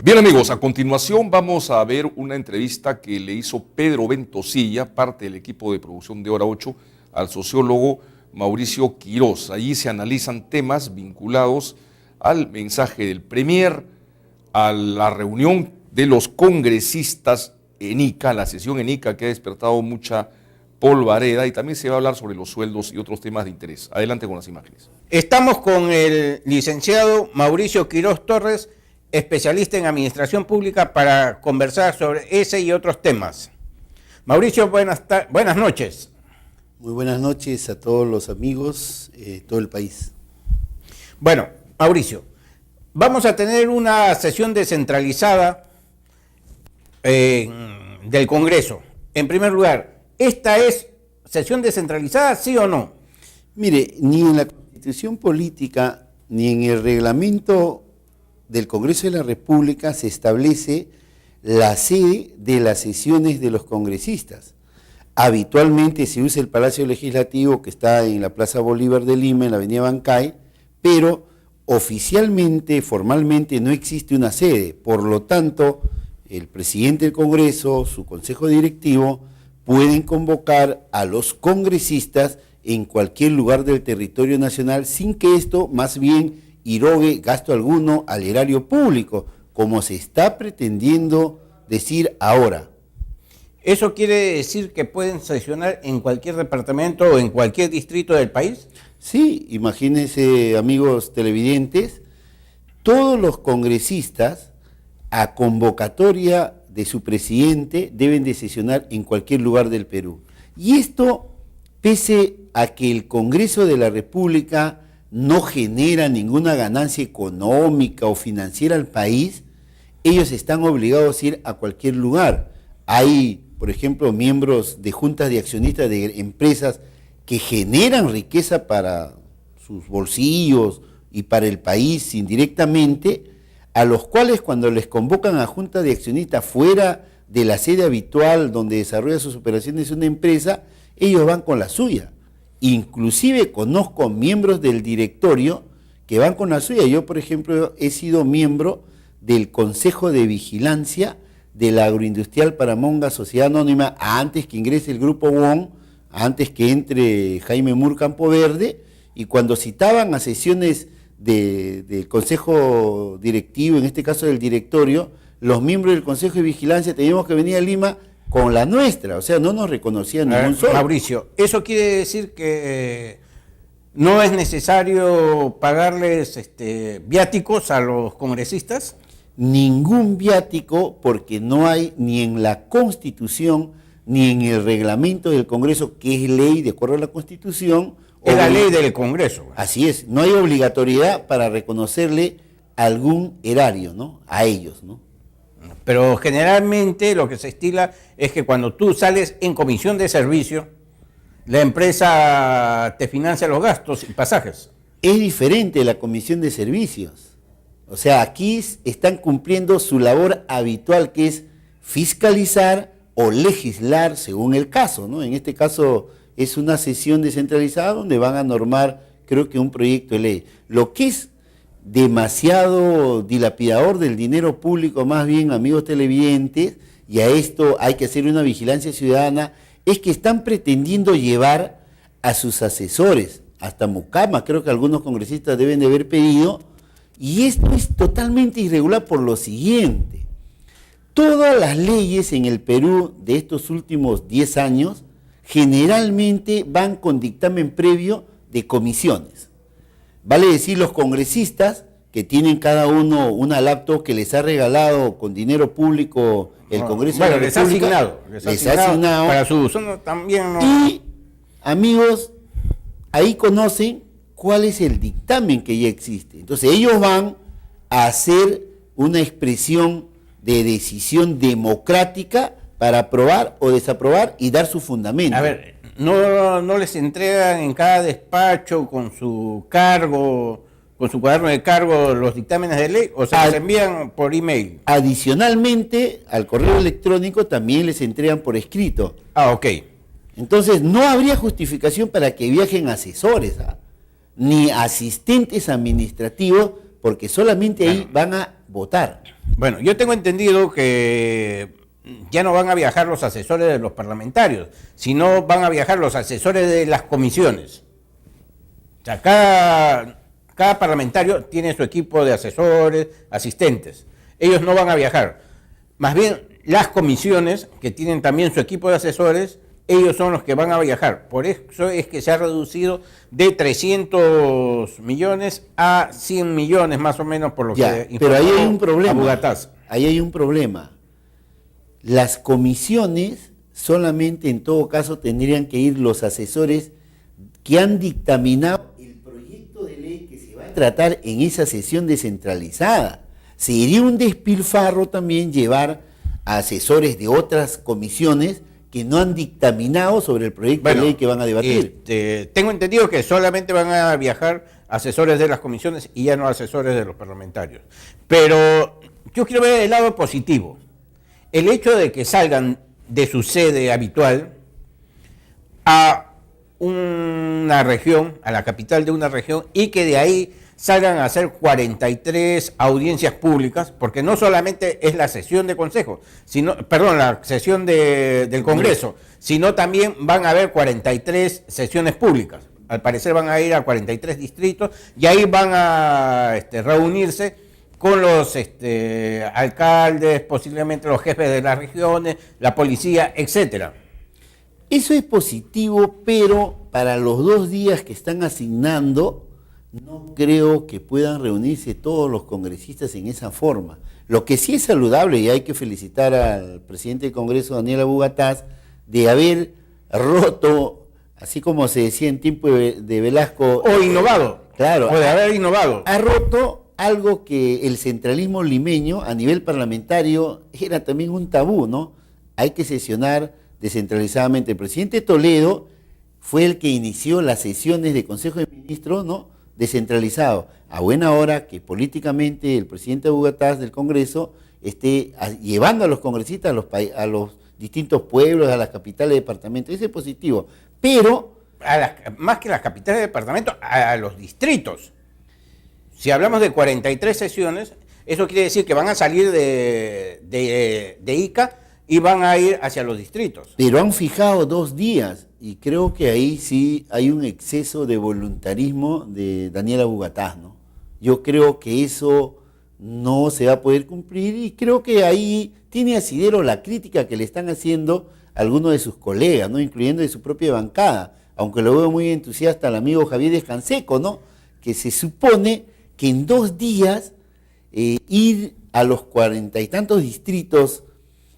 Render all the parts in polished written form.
Bien amigos, a continuación vamos a ver una entrevista que le hizo Pedro Ventosilla, parte del equipo de producción de Hora 8, al sociólogo Mauricio Quirós. Allí se analizan temas vinculados al mensaje del Premier, a la reunión de los congresistas en Ica, la sesión en Ica que ha despertado mucha polvareda, y también se va a hablar sobre los sueldos y otros temas de interés. Adelante con las imágenes. Estamos con el licenciado Mauricio Quirós Torres, especialista en administración pública, para conversar sobre ese y otros temas. Mauricio, buenas noches. Muy buenas noches a todos los amigos de todo el país. Bueno, Mauricio, vamos a tener una sesión descentralizada del Congreso. En primer lugar, ¿esta es sesión descentralizada, sí o no? Mire, ni en la Constitución Política ni en el reglamento del Congreso de la República se establece la sede de las sesiones de los congresistas. Habitualmente se usa el Palacio Legislativo, que está en la Plaza Bolívar de Lima, en la Avenida Bancay, pero oficialmente, formalmente, no existe una sede. Por lo tanto, el presidente del Congreso, su consejo directivo, pueden convocar a los congresistas en cualquier lugar del territorio nacional sin que esto más bien irogue gasto alguno al erario público, como se está pretendiendo decir ahora. ¿Eso quiere decir que pueden sesionar en cualquier departamento o en cualquier distrito del país? Sí, imagínense, amigos televidentes, todos los congresistas a convocatoria de su presidente deben de sesionar en cualquier lugar del Perú. Y esto, pese a que el Congreso de la República no genera ninguna ganancia económica o financiera al país, ellos están obligados a ir a cualquier lugar. Hay, por ejemplo, miembros de juntas de accionistas de empresas que generan riqueza para sus bolsillos y para el país indirectamente, a los cuales cuando les convocan a junta de accionistas fuera de la sede habitual donde desarrolla sus operaciones una empresa, ellos van con la suya. Inclusive conozco miembros del directorio que van con la suya. Yo, por ejemplo, he sido miembro del Consejo de Vigilancia de la Agroindustrial Paramonga Sociedad Anónima antes que ingrese el Grupo WON, antes que entre Jaime Mur Campoverde, y cuando citaban a sesiones del Consejo Directivo, en este caso del directorio, los miembros del Consejo de Vigilancia teníamos que venir a Lima con la nuestra, o sea, no nos reconocían ningún solo. Mauricio, ¿eso quiere decir que no es necesario pagarles viáticos a los congresistas? Ningún viático, porque no hay ni en la Constitución ni en el reglamento del Congreso, que es ley de acuerdo a la Constitución. Es la ley del Congreso. Así es, no hay obligatoriedad para reconocerle algún erario, ¿no? A ellos, ¿no? Pero generalmente lo que se estila es que cuando tú sales en comisión de servicio, la empresa te financia los gastos y pasajes. Es diferente la comisión de servicios. O sea, aquí están cumpliendo su labor habitual, que es fiscalizar o legislar según el caso, ¿no? En este caso es una sesión descentralizada donde van a normar, creo que un proyecto de ley. Lo que es demasiado dilapidador del dinero público, más bien, amigos televidentes, y a esto hay que hacer una vigilancia ciudadana, es que están pretendiendo llevar a sus asesores, hasta mucama, creo que algunos congresistas deben de haber pedido, y esto es totalmente irregular por lo siguiente. Todas las leyes en el Perú de estos últimos 10 años generalmente van con dictamen previo de comisiones. Vale decir, los congresistas que tienen cada uno una laptop que les ha regalado con dinero público el Congreso de la República, les ha asignado para su uso también. ¿No? Y, amigos, ahí conocen cuál es el dictamen que ya existe. Entonces ellos van a hacer una expresión de decisión democrática para aprobar o desaprobar y dar su fundamento. A ver, ¿no les entregan en cada despacho con su cargo, con su cuaderno de cargo, los dictámenes de ley, o se les envían por email? Adicionalmente, al correo electrónico también les entregan por escrito. Ah, ok. Entonces, no habría justificación para que viajen asesores, ni asistentes administrativos, porque solamente ahí van a votar. Bueno, yo tengo entendido que ya no van a viajar los asesores de los parlamentarios, sino van a viajar los asesores de las comisiones. O sea, cada parlamentario tiene su equipo de asesores, asistentes. Ellos no van a viajar. Más bien, las comisiones, que tienen también su equipo de asesores, ellos son los que van a viajar. Por eso es que se ha reducido de 300 millones a 100 millones más o menos, por lo Ya, que pero ahí hay un informó problema. Abugataz. Ahí hay un problema. Las comisiones solamente en todo caso tendrían que ir los asesores que han dictaminado el proyecto de ley que se va a tratar en esa sesión descentralizada. Sería un despilfarro también llevar a asesores de otras comisiones que no han dictaminado sobre el proyecto de ley que van a debatir. Tengo entendido que solamente van a viajar asesores de las comisiones y ya no asesores de los parlamentarios. Pero yo quiero ver el lado positivo. El hecho de que salgan de su sede habitual a una región, a la capital de una región, y que de ahí salgan a hacer 43 audiencias públicas, porque no solamente es la sesión de consejo, la sesión del Congreso, sino también van a haber 43 sesiones públicas. Al parecer van a ir a 43 distritos y ahí van a reunirse con los alcaldes, posiblemente los jefes de las regiones, la policía, etcétera. Eso es positivo, pero para los 2 días que están asignando, no creo que puedan reunirse todos los congresistas en esa forma. Lo que sí es saludable, y hay que felicitar al presidente del Congreso, Daniel Abugataz, de haber roto, así como se decía en tiempo de Velasco... O innovado. Claro. O de haber innovado. Ha roto algo que el centralismo limeño a nivel parlamentario era también un tabú, ¿no? Hay que sesionar descentralizadamente. El presidente Toledo fue el que inició las sesiones de Consejo de Ministros, ¿no?, descentralizado. A buena hora que políticamente el presidente Abugataz del Congreso esté llevando a los congresistas a los distintos pueblos, a las capitales de departamentos. Ese es positivo. Pero... más que las capitales de departamento, a los distritos. Si hablamos de 43 sesiones, eso quiere decir que van a salir de Ica y van a ir hacia los distritos. Pero han fijado 2 días y creo que ahí sí hay un exceso de voluntarismo de Daniel Abugataz, ¿no? Yo creo que eso no se va a poder cumplir y creo que ahí tiene asidero la crítica que le están haciendo algunos de sus colegas, ¿no?, incluyendo de su propia bancada, aunque lo veo muy entusiasta el amigo Javier Descanseco, ¿no?, que se supone que en 2 días ir a los 40 y tantos distritos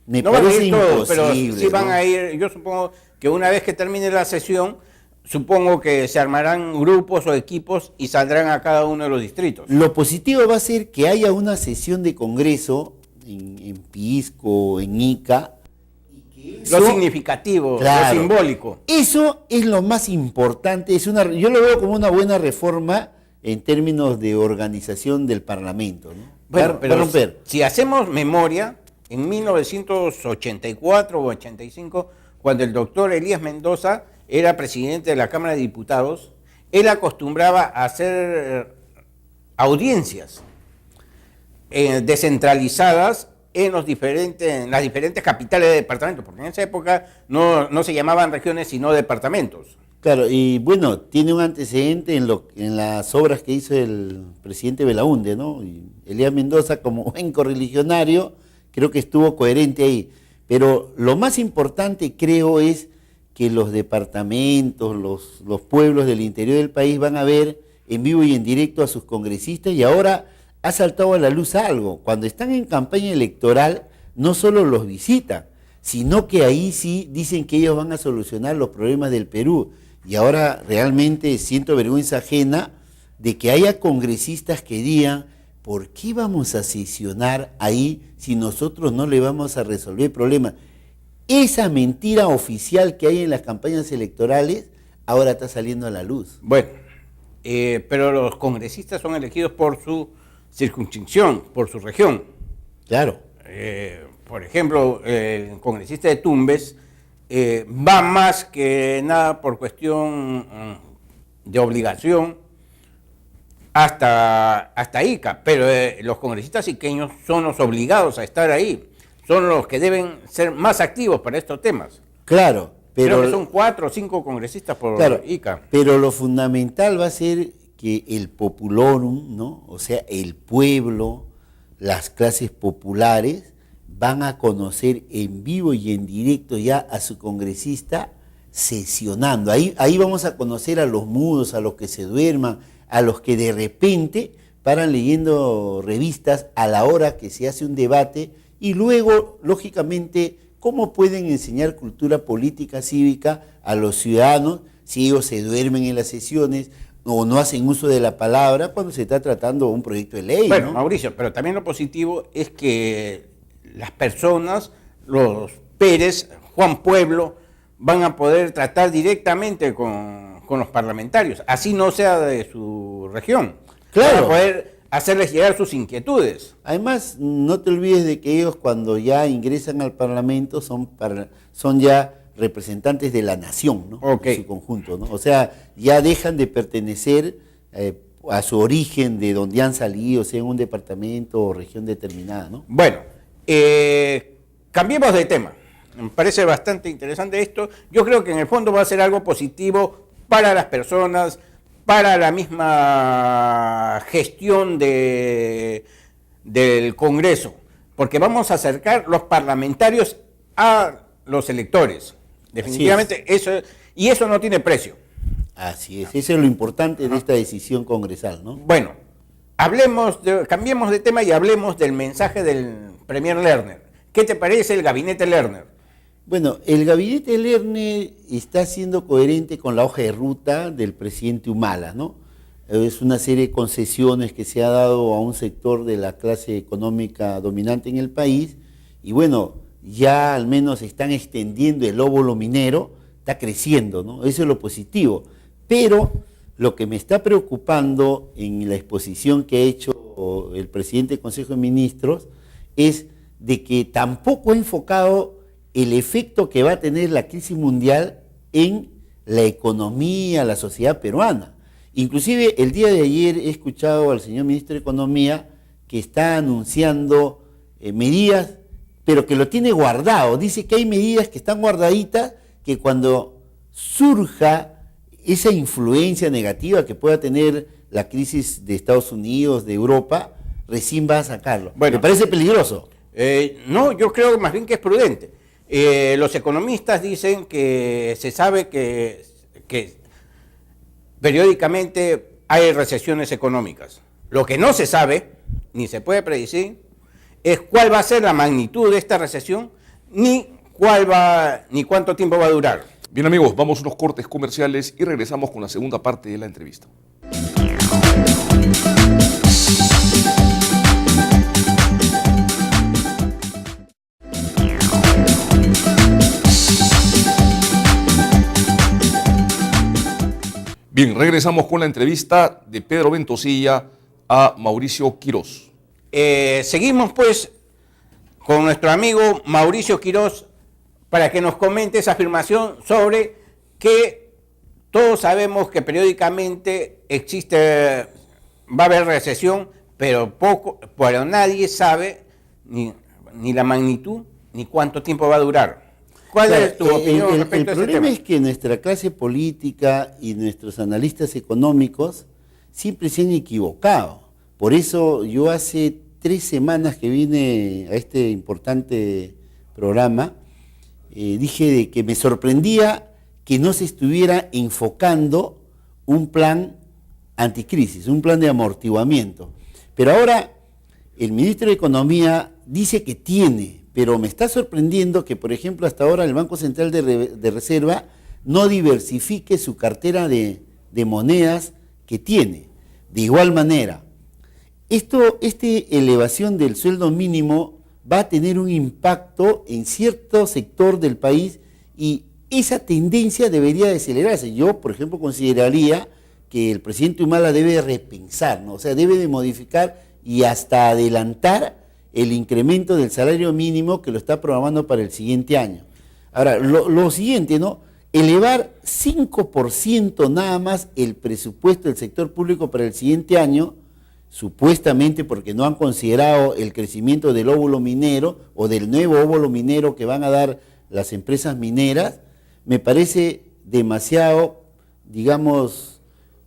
me parece imposible. Pero sí van a ir, yo supongo que una vez que termine la sesión, supongo que se armarán grupos o equipos y saldrán a cada uno de los distritos. Lo positivo va a ser que haya una sesión de congreso en Pisco, en Ica. Lo significativo, claro, lo simbólico. Eso es lo más importante. Yo lo veo como una buena reforma en términos de organización del Parlamento, ¿no? Bueno, pero si hacemos memoria, en 1984 o 85, cuando el doctor Elías Mendoza era presidente de la Cámara de Diputados, él acostumbraba a hacer audiencias descentralizadas en las diferentes capitales de departamentos, porque en esa época no se llamaban regiones sino departamentos. Claro, y bueno, tiene un antecedente en las obras que hizo el presidente Belaúnde, ¿no? Y Elías Mendoza, como buen correligionario, creo que estuvo coherente ahí. Pero lo más importante, creo, es que los departamentos, los pueblos del interior del país van a ver en vivo y en directo a sus congresistas, y ahora ha saltado a la luz algo. Cuando están en campaña electoral, no solo los visitan, sino que ahí sí dicen que ellos van a solucionar los problemas del Perú. Y ahora realmente siento vergüenza ajena de que haya congresistas que digan: ¿por qué vamos a sesionar ahí si nosotros no le vamos a resolver problemas? Esa mentira oficial que hay en las campañas electorales ahora está saliendo a la luz. Bueno, pero los congresistas son elegidos por su circunscripción, por su región. Claro. Por ejemplo, el congresista de Tumbes va más que nada por cuestión de obligación hasta Ica, pero los congresistas iqueños son los obligados a estar ahí, son los que deben ser más activos para estos temas. Claro, pero... Creo que son 4 o 5 congresistas por Ica. Pero lo fundamental va a ser que el populorum, ¿no? O sea, el pueblo, las clases populares, van a conocer en vivo y en directo ya a su congresista sesionando. Ahí vamos a conocer a los mudos, a los que se duerman, a los que de repente paran leyendo revistas a la hora que se hace un debate y luego, lógicamente, cómo pueden enseñar cultura política cívica a los ciudadanos si ellos se duermen en las sesiones o no hacen uso de la palabra cuando se está tratando un proyecto de ley. Bueno, ¿no? Mauricio, pero también lo positivo es que las personas, los Pérez, Juan Pueblo, van a poder tratar directamente con los parlamentarios, así no sea de su región. Claro. Van a poder hacerles llegar sus inquietudes. Además, no te olvides de que ellos cuando ya ingresan al Parlamento son ya representantes de la nación, ¿no? Okay. En su conjunto, ¿no? O sea, ya dejan de pertenecer a su origen de donde han salido, sea en un departamento o región determinada, ¿no? Bueno, cambiemos de tema. Me parece bastante interesante esto. Yo creo que en el fondo va a ser algo positivo para las personas, para la misma gestión del Congreso, porque vamos a acercar los parlamentarios a los electores. Definitivamente eso no tiene precio. Así es, eso es lo importante de esta decisión congresal, ¿no? Bueno, cambiemos de tema y hablemos del mensaje del Premier Lerner. ¿Qué te parece el gabinete Lerner? Bueno, el gabinete Lerner está siendo coherente con la hoja de ruta del presidente Humala, ¿no? Es una serie de concesiones que se ha dado a un sector de la clase económica dominante en el país y bueno, ya al menos están extendiendo el óvulo minero, está creciendo, ¿no? Eso es lo positivo. Pero lo que me está preocupando en la exposición que ha hecho el presidente del Consejo de Ministros es de que tampoco ha enfocado el efecto que va a tener la crisis mundial en la economía, la sociedad peruana. Inclusive el día de ayer he escuchado al señor ministro de Economía que está anunciando medidas, pero que lo tiene guardado. Dice que hay medidas que están guardaditas que cuando surja esa influencia negativa que pueda tener la crisis de Estados Unidos, de Europa, recién va a sacarlo. Bueno, ¿me parece peligroso? No, yo creo más bien que es prudente. Los economistas dicen que se sabe que periódicamente hay recesiones económicas. Lo que no se sabe, ni se puede predecir, es cuál va a ser la magnitud de esta recesión, ni cuánto tiempo va a durar. Bien amigos, vamos a unos cortes comerciales y regresamos con la segunda parte de la entrevista. Bien, regresamos con la entrevista de Pedro Ventosilla a Mauricio Quirós. Seguimos pues con nuestro amigo Mauricio Quirós para que nos comente esa afirmación sobre que todos sabemos que periódicamente va a haber recesión, pero nadie sabe ni la magnitud ni cuánto tiempo va a durar. ¿Cuál es tu opinión respecto a ese tema? El problema es que nuestra clase política y nuestros analistas económicos siempre se han equivocado. Por eso yo hace 3 semanas que vine a este importante programa, dije de que me sorprendía que no se estuviera enfocando un plan anticrisis, un plan de amortiguamiento. Pero ahora el ministro de Economía dice que tiene, pero me está sorprendiendo que, por ejemplo, hasta ahora el Banco Central de Reserva no diversifique su cartera de monedas que tiene. De igual manera, esta elevación del sueldo mínimo va a tener un impacto en cierto sector del país y esa tendencia debería de acelerarse. Yo, por ejemplo, consideraría que el presidente Humala debe repensar, ¿no? O sea, debe de modificar y hasta adelantar el incremento del salario mínimo que lo está programando para el siguiente año. Ahora, lo siguiente, ¿no? elevar 5% nada más el presupuesto del sector público para el siguiente año, supuestamente porque no han considerado el crecimiento del óvulo minero o del nuevo óvulo minero que van a dar las empresas mineras, me parece demasiado, digamos,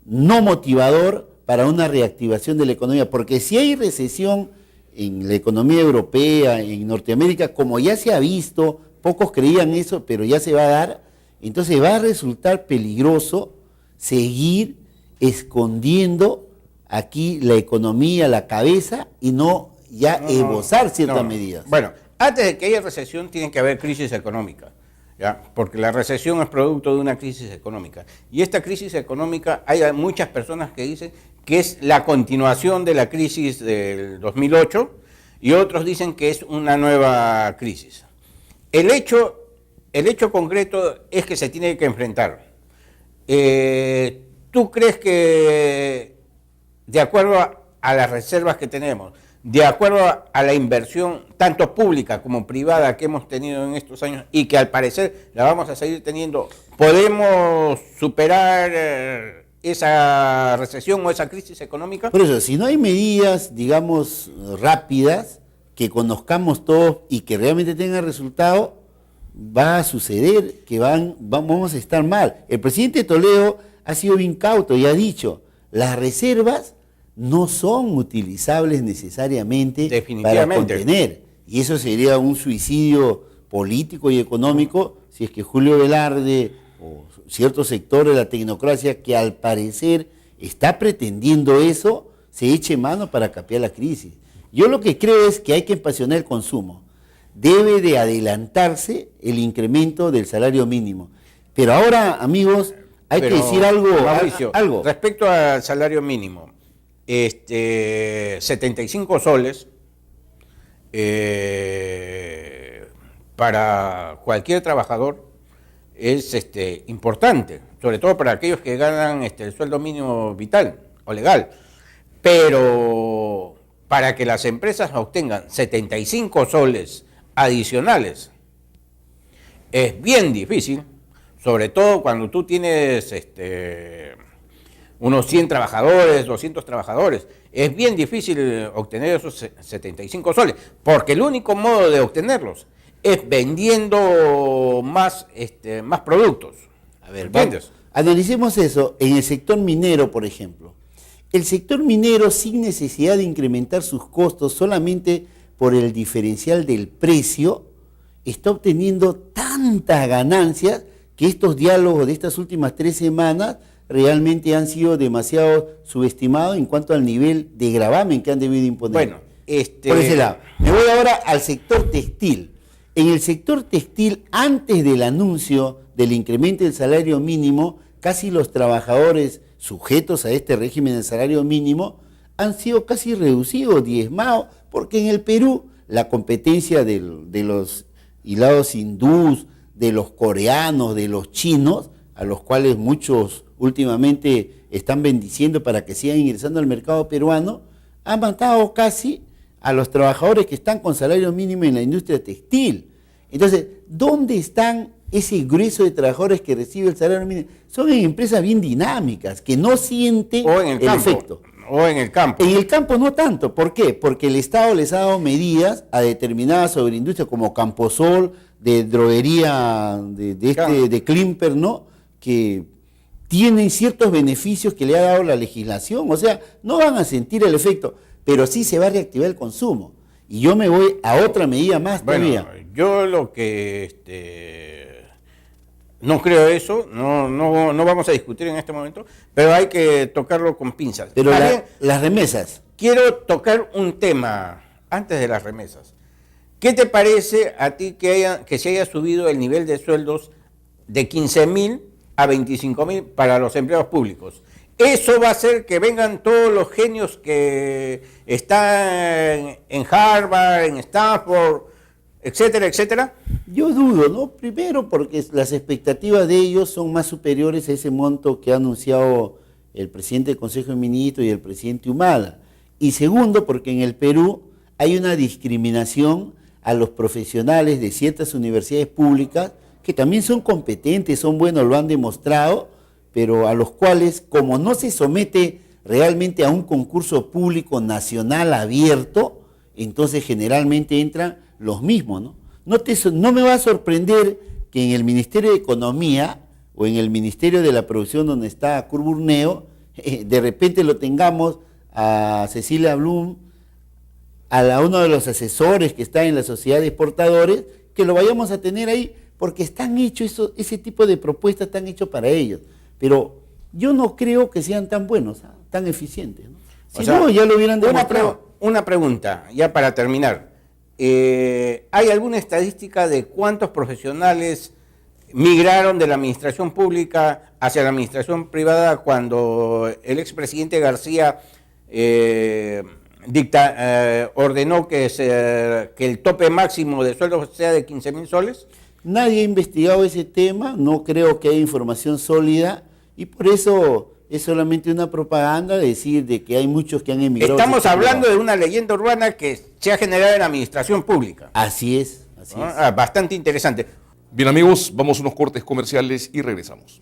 no motivador para una reactivación de la economía, porque si hay recesión en la economía europea, en Norteamérica, como ya se ha visto, pocos creían eso, pero ya se va a dar, entonces va a resultar peligroso seguir escondiendo aquí la economía, la cabeza, y no ya esbozar ciertas medidas. Bueno, antes de que haya recesión tiene que haber crisis económica, ¿ya? Porque la recesión es producto de una crisis económica. Y esta crisis económica, hay muchas personas que dicen que es la continuación de la crisis del 2008 y otros dicen que es una nueva crisis. El hecho concreto es que se tiene que enfrentar. ¿Tú crees que, de acuerdo a las reservas que tenemos, de acuerdo a la inversión tanto pública como privada que hemos tenido en estos años y que al parecer la vamos a seguir teniendo, podemos superar esa recesión o esa crisis económica? Por eso, si no hay medidas, digamos, rápidas, que conozcamos todos y que realmente tengan resultado, va a suceder que vamos a estar mal. El presidente Toledo ha sido bien cauto y ha dicho, las reservas no son utilizables necesariamente para contener. Y eso sería un suicidio político y económico si es que Julio Velarde o ciertos sectores de la tecnocracia que al parecer está pretendiendo eso, se eche mano para capear la crisis. Yo lo que creo es que hay que apasionar el consumo. Debe de adelantarse el incremento del salario mínimo. Pero ahora, amigos, hay que decir algo. Mauricio, respecto al salario mínimo, 75 soles para cualquier trabajador es importante, sobre todo para aquellos que ganan el sueldo mínimo vital o legal. Pero para que las empresas obtengan 75 soles adicionales es bien difícil, sobre todo cuando tú tienes unos 100 trabajadores, 200 trabajadores. Es bien difícil obtener esos 75 soles, porque el único modo de obtenerlos es vendiendo más productos. A ver, analicemos eso en el sector minero, por ejemplo. El sector minero, sin necesidad de incrementar sus costos, solamente por el diferencial del precio, está obteniendo tantas ganancias que estos diálogos de estas últimas 3 semanas realmente han sido demasiado subestimados en cuanto al nivel de gravamen que han debido imponer. Bueno, por ese lado. Me voy ahora al sector textil. En el sector textil, antes del anuncio del incremento del salario mínimo, casi los trabajadores sujetos a este régimen del salario mínimo han sido casi reducidos, diezmados, porque en el Perú la competencia de los hilados hindús, de los coreanos, de los chinos, a los cuales muchos últimamente están bendiciendo para que sigan ingresando al mercado peruano, han matado casi a los trabajadores que están con salario mínimo en la industria textil. Entonces, ¿dónde están ese grueso de trabajadores que recibe el salario mínimo? Son en empresas bien dinámicas, que no sienten el efecto. O en el campo. En el campo no tanto. ¿Por qué? Porque el Estado les ha dado medidas a determinadas sobreindustrias como Camposol, de droguería, de Klimper, ¿no? Que tienen ciertos beneficios que le ha dado la legislación. O sea, no van a sentir el efecto, pero sí se va a reactivar el consumo. Y yo me voy a otra medida más todavía. Yo lo que no creo eso, no vamos a discutir en este momento, pero hay que tocarlo con pinzas. Pero las remesas. Quiero tocar un tema antes de las remesas. ¿Qué te parece a ti que se haya subido el nivel de sueldos de 15.000 a 25.000 para los empleados públicos? Eso va a hacer que vengan todos los genios que están en Harvard, en Stanford, etcétera, etcétera. Yo dudo, ¿no? Primero porque las expectativas de ellos son más superiores a ese monto que ha anunciado el presidente del Consejo de Ministros y el presidente Humala. Y segundo, porque en el Perú hay una discriminación a los profesionales de ciertas universidades públicas que también son competentes, son buenos, lo han demostrado, pero a los cuales, como no se somete realmente a un concurso público nacional abierto, entonces generalmente entran los mismos, ¿no? No me va a sorprender que en el Ministerio de Economía o en el Ministerio de la Producción, donde está Curburneo, de repente lo tengamos a Cecilia Blum, uno de los asesores que está en la Sociedad de Exportadores, que lo vayamos a tener ahí, porque están hechos, ese tipo de propuestas están hechos para ellos. Pero yo no creo que sean tan buenos, tan eficientes, ¿no? Si no, ya lo hubieran demostrado. Una pregunta, ya para terminar. ¿Hay alguna estadística de cuántos profesionales migraron de la administración pública hacia la administración privada cuando el expresidente García ordenó que el tope máximo de sueldo sea de 15.000 soles? Nadie ha investigado ese tema, no creo que haya información sólida y por eso es solamente una propaganda decir de que hay muchos que han emigrado. Estamos hablando de una leyenda urbana que se ha generado en la administración pública. Así es, así es. Bastante interesante. Bien amigos, vamos a unos cortes comerciales y regresamos.